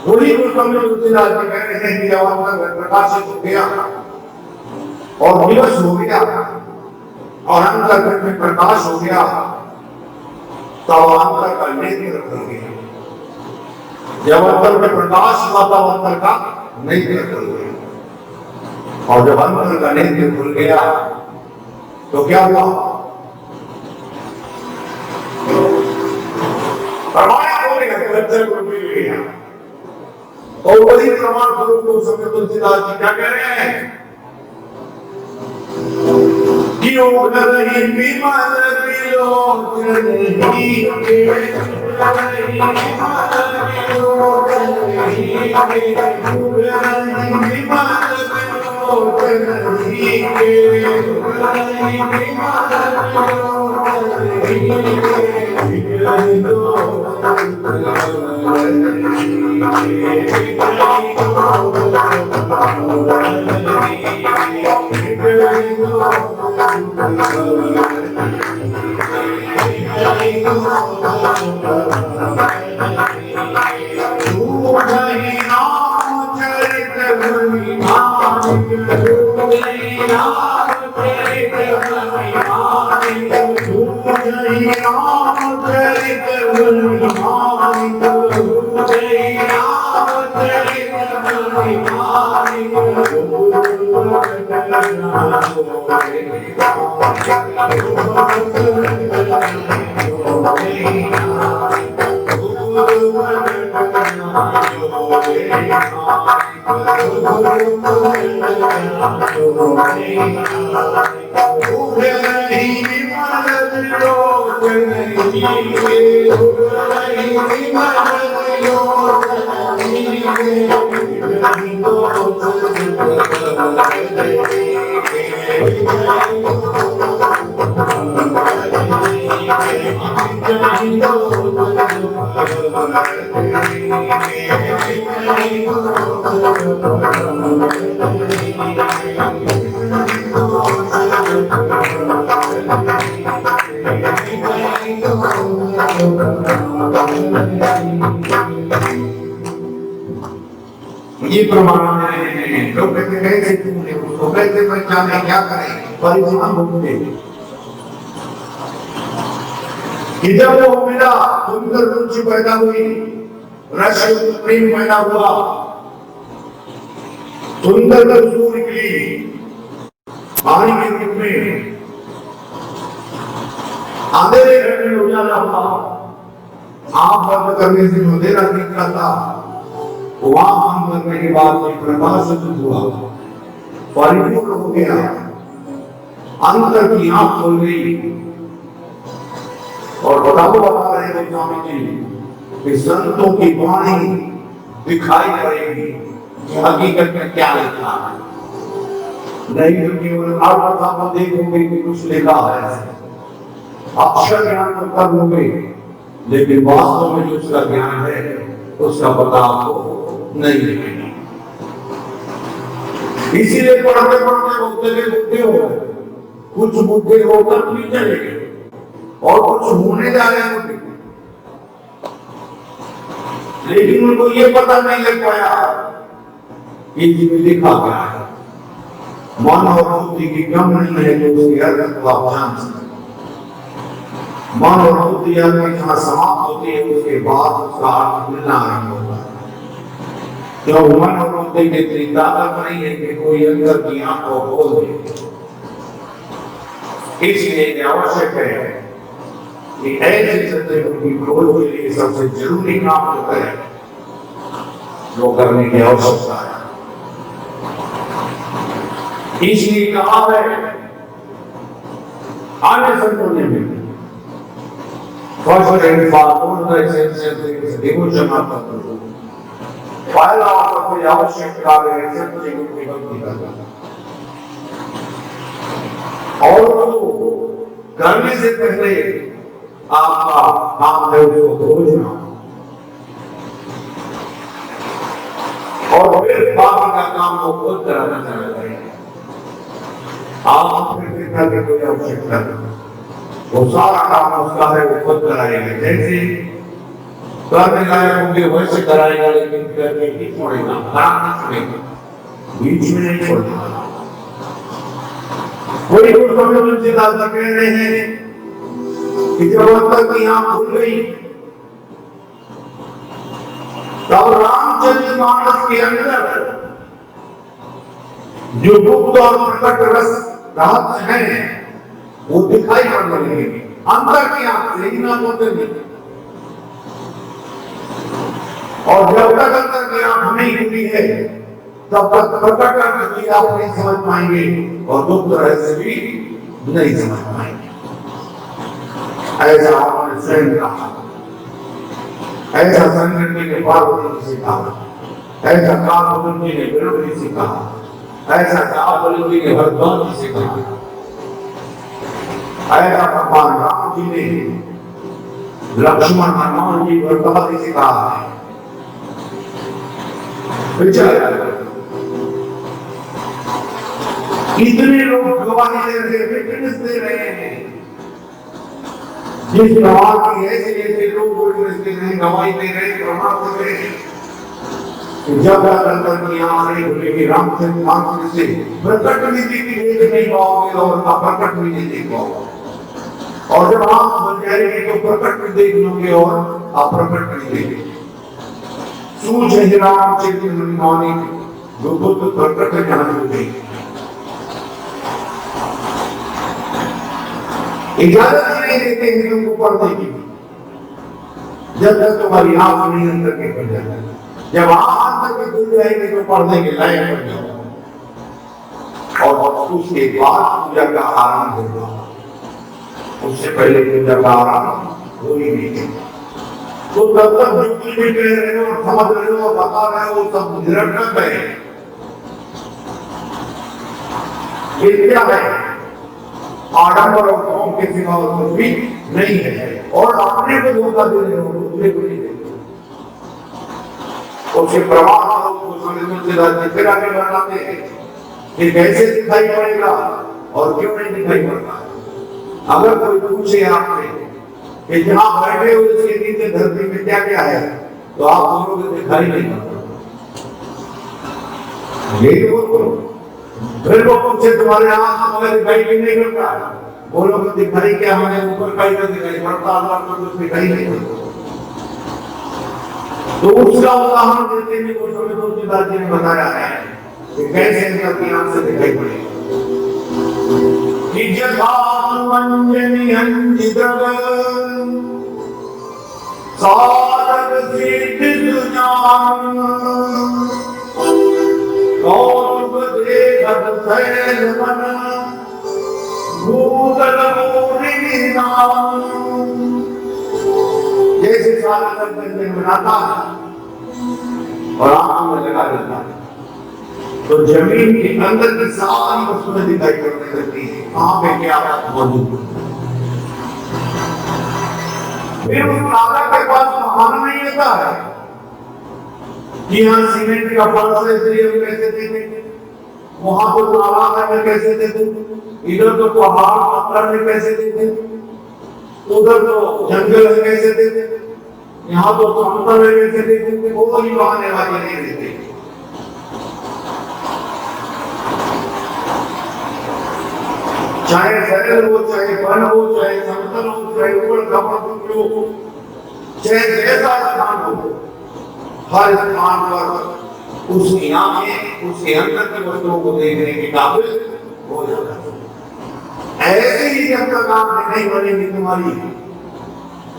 वही गोस्वामी तुलसीदास जी कह रहे हैं कि जब अंतर्गत प्रकाशित हो गया और दिवस हो गया और अंतर्गत में प्रकाश हो गया तब अंतर का नेत्र खुल गया। जब अंतर में प्रकाश हुआ तब अंतर का नेत्र खुल गया और जब अंतर का नेत्र खुल गया तो क्या हुआ? प्रमाण होने का बच्चे को मिल गया। और वही प्रमाण स्वरूप को समय तुलसीदास जी क्या कह रहे हैं कि योग नहीं विमल विलोचन ये प्रमाण है। लोग कहते कैसे तुमने उसको कैसे पहचाने, क्या करें? परिणाम होंगे कि जब वो मिला सुंदर रुचि पैदा हुई, रस प्रेम पैदा हुआ, सुंदर खुशबू निकली पानी के रूप में, अंधेरे घर में उजाला हुआ, आंख बंद करने से अंधेरा दिखता था, वहां बंद करने के बाद प्रकाश हुआ, परिपूर्ण हो गया, अंतर की आंख खोल गई। और बता रहे थे स्वामी जी कि संतों की वाणी दिखाई पड़ेगी कि हकीकत में क्या लिखा है, नहीं तो केवल आप देखोगे कि कुछ लिखा है, अक्षर ज्ञान तो कर लोगे, लेकिन वास्तव में जो उसका ज्ञान है उसका पता आपको नहीं लगेगा। इसीलिए पढ़ते पढ़ते बुद्धे हो गए, कुछ बुद्धे होकर भी चले गए और कुछ होने जा रहे हैं, लेकिन उनको ये पता नहीं लग पाया कि इसमें लिखा क्या है। मन और बुद्धि की कम नहीं है जो उसकी अर्थ को आप जान सकते। मन और बुद्धि जहाँ समाप्त होती है उसके बाद उसका अर्थ मिलना आरंभ होता है। जो मन और बुद्धि के इतनी ताकत नहीं है कि कोई अंदर की आंख को खोल दे। इसलिए आवश्यक है कि ऐसे सत्यों की खोज के लिए सबसे जरूरी काम जो है वो करने की आवश्यकता है। इसलिए कहा है अन्य संतों ने भी first and foremost essential devotion of the truth, पहला और सबसे आवश्यक कार्य है सत्य की भक्ति करना, और वो करने से पहले आपका काम है उसको खोजना और फिर बाकी का काम को खुद कराना चाहिए। आप अपने पिता की कोई आवश्यकता नहीं, वो सारा काम उसका है, वो खुद कराएंगे। जैसे करने लायक होंगे वैसे कराएगा, लेकिन करने नहीं छोड़ेगा, कराना छोड़ेगा, बीच में नहीं छोड़ेगा। वही कुछ तुलसीदास जी कह रहे हैं कि जब तक की आंख खुल गई तब रामचरितमानस के अंदर जो गुप्त और प्रकट रस रहस्य है वो दिखाई पड़ने लगेगी अंदर की आंख से, ना बोलते नहीं। और जब तक अंदर की आंख नहीं खुली है तब तक प्रकट रस आप नहीं समझ पाएंगे और गुप्त रहस्य भी नहीं समझ पाएंगे। ऐसा आपने स्वयं कहा, ऐसा संगठन ने पार्वती से कहा, ऐसा काल ने विरोधी से कहा, ऐसा काल ने हरद्वार से कहा, ऐसा भगवान राम जी ने लक्ष्मण हनुमान जी वर्तमान से कहा है। विचार इतने लोग गवाही दे रहे, विटनेस दे रहे हैं, जिस प्रमाण की ऐसे ऐसे लोग विटनेस दे रहे, गवाही दे रहे, प्रमाण दे रहे, जब तक अंदर की आंख नहीं खुलेगी रामचरितमानस से प्रकट नीति की देख नहीं पाओगे और अप्रकट भी नहीं देख पाओगे। और जब आंख बन जाएगी तो प्रकट भी देख लोगे और अप्रकट भी देखेंगे। सूझ रामचरितमानस जो बुद्ध प्रकट ज्ञान हो गई। इजाजत नहीं देते हैं तुमको पढ़ने की जब तक तुम्हारी आंख नहीं अंदर के खुल जाए। जब आंख अंदर के खुल जाएगी तो पढ़ने के लायक बन जाओ और उसके बाद पूजा का आरंभ होगा। उससे पहले पूजा का आरंभ हो ही नहीं। तो तब तक जो कुछ भी कह रहे हो और समझ रहे हो बता रहे हो सब निरर्थक है। ये क्या है? आडंबर और कौम के सिवा कुछ भी नहीं है और अपने को धोखा दे रहे हो, दूसरे को नहीं दे रहे हो। उसके प्रमाण तुलसीदास फिर आगे बताते हैं कि कैसे दिखाई पड़ेगा और क्यों नहीं दिखाई पड़ता। अगर कोई पूछे आपसे कि जहां बैठे हो इसके नीचे धरती में क्या क्या है तो आप बोलोगे दिखाई नहीं पड़ता। यही बोलो। फिर वो पूछे तुम्हारे आंख हमें दिखाई भी नहीं पड़ता, बोलो कि दिखाई क्या हमें ऊपर का ही दिखाई पड़ता, अल्लाह को कुछ दिखाई नहीं पड़ता। तो उसका उदाहरण देते हुए तुलसीदास जी ने बताया है कि कैसे इनका ज्ञान से दिखाई पड़ेगा। कि जघानुमंजनी अंजिद्रव सारद सिद्ध सुजान कौतुक देखत सैल मन भूतल मोहिनी नाम। जैसे सारद गंजन बनाता और आंखों में लगा देता है तो जमीन के अंदर की सारी वस्तुएं दिखाई पड़ने लगती है, कहां पे क्या मौजूद है। फिर उस राजा के पास महान नहीं होता है कि यहाँ सीमेंट का फर्श है इसलिए हम कैसे देंगे, वहां तो तालाब है मैं कैसे दे दूं, इधर तो पहाड़ पत्थर में कैसे दे दूं, उधर तो जंगल है कैसे दे दूं, यहाँ तो समतल है कैसे दे दूं। वो ही बहाने वाले नहीं देते। चाहे सरल हो, चाहे वन हो, चाहे समतल हो, चाहे ऊपर खबर हो, चाहे जैसा स्थान हो, हर स्थान पर उसकी आंखें उसके अंदर की वस्तुओं को देखने के काबिल हो जाता है। ऐसे ही जब तक आंखें नहीं बनेगी तुम्हारी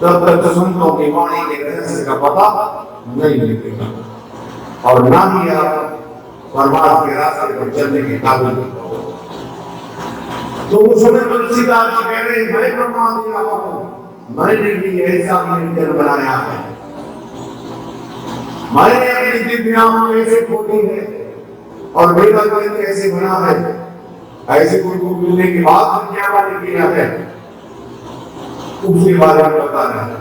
तब तक संतों की वाणी के रहस्य का पता नहीं लगेगा और ना ही आप परमात्मा के रास्ते पर चलने के काबिल होगा। तो उसने तुलसीदास जी कह रहे मैं ब्रह्मा दिया हूं, मैंने भी ऐसा निरंजन बनाया है, मैंने अपनी दिव्य आंख कैसे खोली है और मेरा दिल कैसे बना है। ऐसे गुरु को मिलने के बाद क्या बात किया है उसके बारे में बता रहा है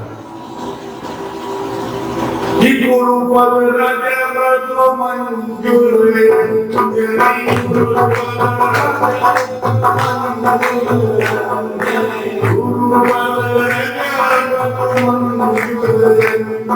कि गुरु पद रज ब्रज मंजूर गुरु पद रज ब्रज मंजूर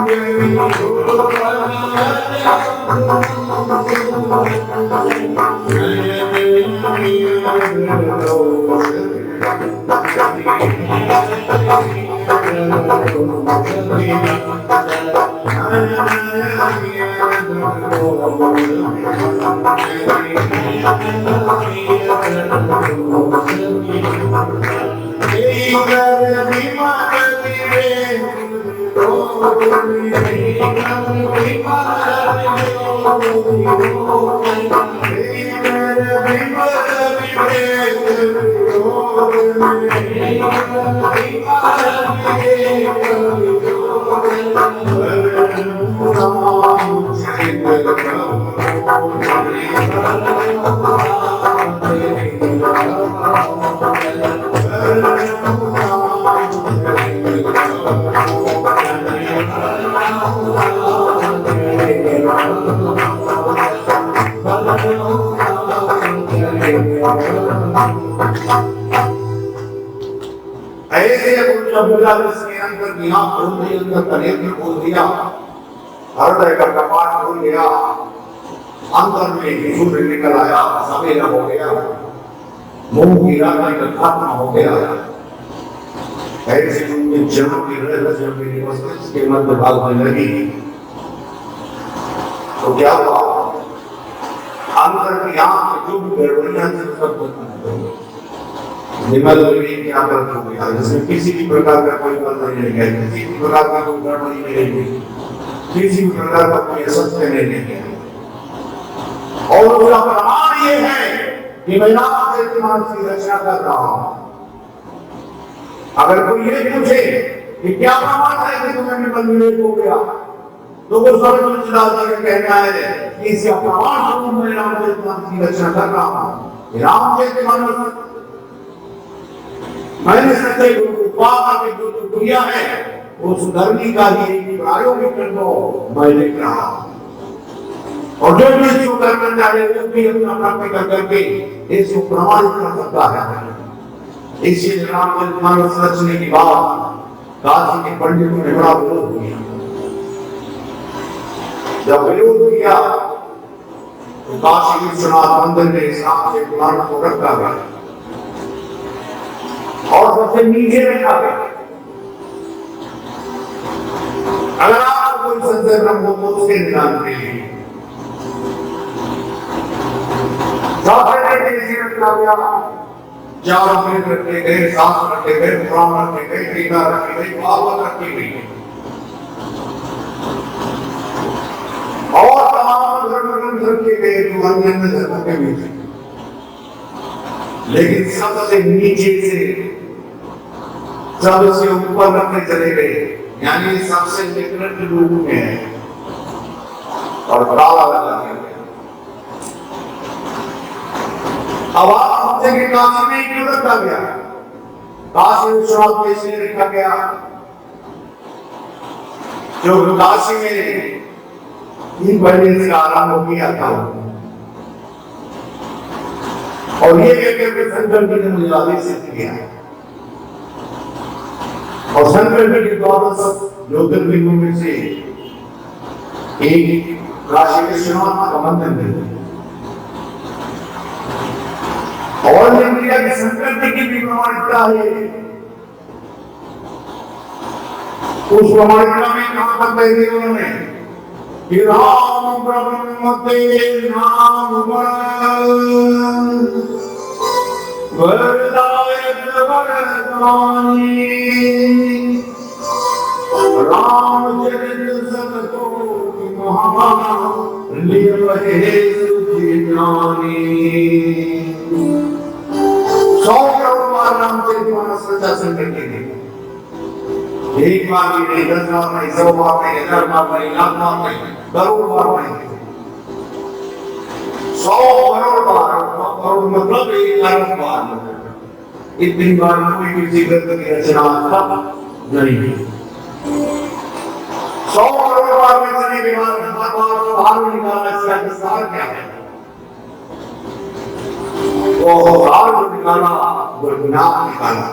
हृदय का कपाट खुल गया, अंदर में सूर्य निकल आया, सवेरा हो गया, मुंह की रात्रि का खात्मा हो गया। ऐसी उनमें जनों की जब मेरी मस्तिष्क के मध्य भाग में लगी तो क्या हुआ, अंदर की आंख जो भी गड़बड़ियां थी सब निमल क्या हो गया, जिसमें किसी भी प्रकार का कोई बदलाव नहीं है, किसी भी प्रकार का कोई गड़बड़ी नहीं है, किसी भी प्रकार का कोई असत्य नहीं है। और उसका प्रमाण ये है कि मैं नाम से तुम्हारी की रचना कर रहा हूं। अगर कोई ये पूछे कि क्या प्रमाण है कि तुम्हें निमल विवेक हो गया, तो वो सर्वोच्च दादा का कहना है कि इसका प्रमाण मैं राम से तुम्हारी की रचना कर रहा हूं। राम से तुम्हारा मैंने सच्चे गुरु को पाकर के जो दुनिया है उस धरती का ही प्रायोगिक अनुभव मैं देख रहा हूं। और जो भी इसको करना चाहे वो भी अपना प्रैक्टिकल करके इसको प्रमाणित कर सकता है। इसलिए रामचरितमानस रचने के बाद काशी के पंडितों ने बड़ा विरोध किया। जब विरोध किया तो काशी विश्वनाथ मंदिर में इस रामचरितमानस को रखा गया और सबसे नीचे रखा गया। अगर आपको कोई संशय ब्रह्म हो तो उसके निदान के लिए रखा गया, चार वेद रखे गए, शास्त्र रखे गए, पुराण रखे गए, टीका रखी गई, भागवत रखी गई और तमाम धर्म ग्रंथ रखे गए जो अन्य धर्म के भी थे। लेकिन सबसे नीचे से सबसे ऊपर रखने चले गए, यानी सबसे निकट रूप में है और ताला लगा दिया गया। अब आप हमसे कि काशी में क्यों रखा गया? काशी विश्वनाथ में इसलिए रखा गया जो काशी में ही पहले इसका आरंभ किया था और ये कहकर शंकर जी ने मुझे आदेश किया और शंकर जी के द्वारा सब ज्योतिर्लिंगों में से एक काशी विश्वनाथ का मंदिर है। और इंडिया की शंकर जी की भी प्रमाणिकता है। उस प्रमाणिकता में कहां तक कही उन्होंने कि राम ब्रह्मते नाम वरदायक वरदानी रामचरित सतकोटि महान लिये सुखियानी। 100 करोड़ बार रामचरितमानस रचा शंकर जी ने, एक बार भी नहीं, 10 बार नहीं, 100 बार नहीं, 1000 बार नहीं, लाख बार नहीं, करोड़ बार नहीं, 100 करोड़ बार। 100 करोड़ मतलब 1 अरब बार। इतनी बार कोई किसी ग्रंथ की रचना नहीं। 100 करोड़ बार रचने के बाद बार निकाला, इसका विस्तार क्या है? वो बार निकाला, वो नाम निकाला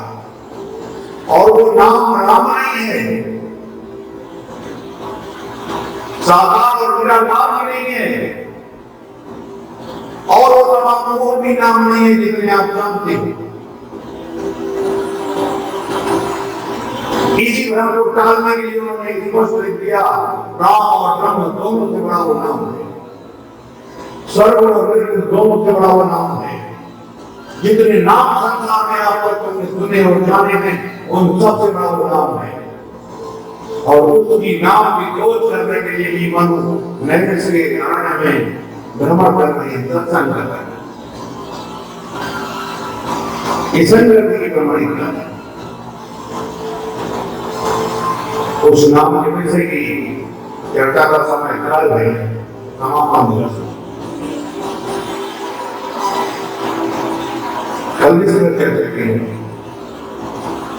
और वो नाम राम नहीं है, साकार और निराकार भी नहीं है, और वो तमाम और भी नाम नहीं है जितने आप जानते हैं। इसी भ्रम को टालने के लिए उन्होंने स्पष्ट किया, राम और ब्रह्म दोनों से बड़ा वो नाम है, सर्व और विष्णु दोनों से बड़ा वो नाम है। जितने नाम संसार में आप तुमने सुने और जाने हैं, उन सबसे बड़ा वो नाम है। और उसकी नाम की खोज करने के लिए ही मनु नैन से नारायण में भ्रमण कर रहे हैं, सत्संग कर रहे हैं। इस संगति की प्रमाणिकता है उस नाम के विषय की चर्चा का समय काल है, समापन दिवस कल से चर्चा की।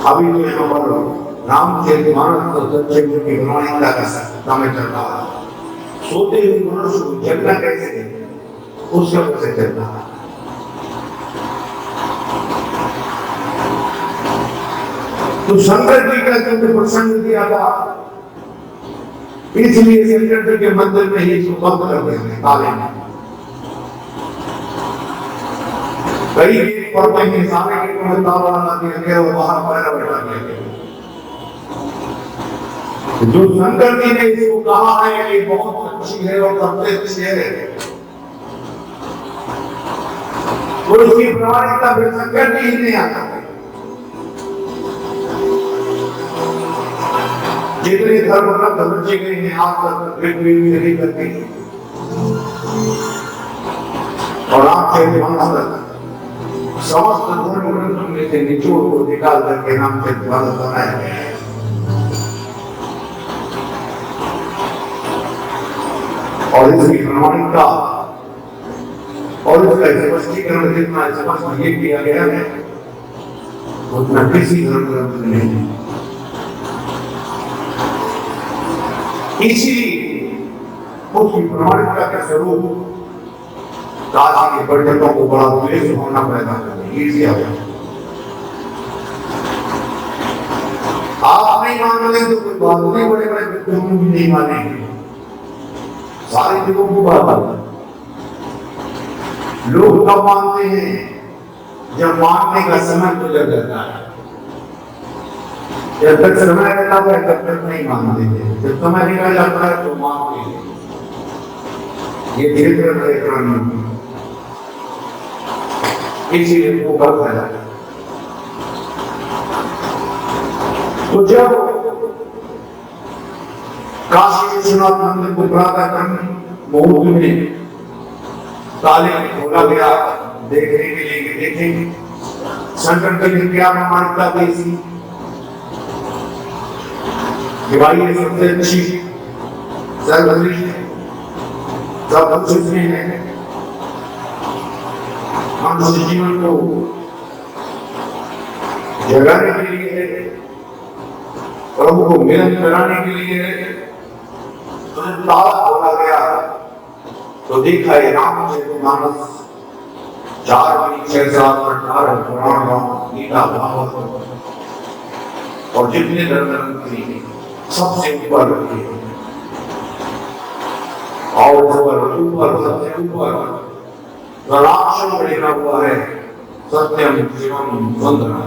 अभी तो यहाँ पर रामचरित मानस और सच्चरित्र की प्रमाणिकता का समय चल रहा है। सोते हुए मनुष्य को जगना कैसे है, उसका कैसे चलना है। तो शंकर जी का जब प्रसंग किया था, इसलिए शंकर जी के मंदिर में ही इसको बंद कर देते ताले में। कई पर्व में सारे के ताला लगा दिया गया और बाहर पैरा बैठा दिया गया। जो शंकर जी ने इसको कहा है कि बहुत अच्छी है और सबसे अच्छी है, तो इसकी प्रमाणिकता फिर शंकर जी ही नहीं आता है। जितने धर्म ग्रंथ बचे गए हैं आज तक नहीं करते, और आपके मानस तक समस्त धर्म ग्रंथों में से निचोड़ को निकाल करके नाम से द्वारा बनाया है। और इसकी प्रमाणिकता और इसका स्पष्टीकरण जितना स्पष्ट ये किया गया है उतना किसी धर्म ग्रंथ में नहीं। इसीलिए उसकी प्रमाणिकता के स्वरूप काशी के पर्यटकों को बड़ा द्वेष होना पैदा करने आप नहीं मानोगे तो कोई बात नहीं, बड़े बड़े विद्वान भी नहीं मानेंगे। सारे लोगों को बात लोग कब मानते हैं, जब मानने का समय गुजर जाता है। जब तक समय रहता है तब तक नहीं मानते हैं, जब समय निकल जाता है तो मानते हैं। ये धीरे धीरे इसीलिए वो बात है। तो जब काशी विश्वनाथ मंदिर को प्रातः मुहूर्त में ताले खोला गया देखने के लिए देखेंगे शंकर जी ने क्या प्रमाणिकता दी थी कि भाई ये सबसे अच्छी सर्वश्रेष्ठ सब कुछ इसमें है। मनुष्य जीवन को जगाने के लिए, प्रभु को मिलन कराने के लिए तो ताला खोला गया तो देखा ये रामचरितमानस 4 6 7 18 पुराण गीता भागवत और जितने धर्म थी सबसे ऊपर और सबसे ऊपर राक्षस लिखा हुआ है सत्यम शिवम सुंदरम।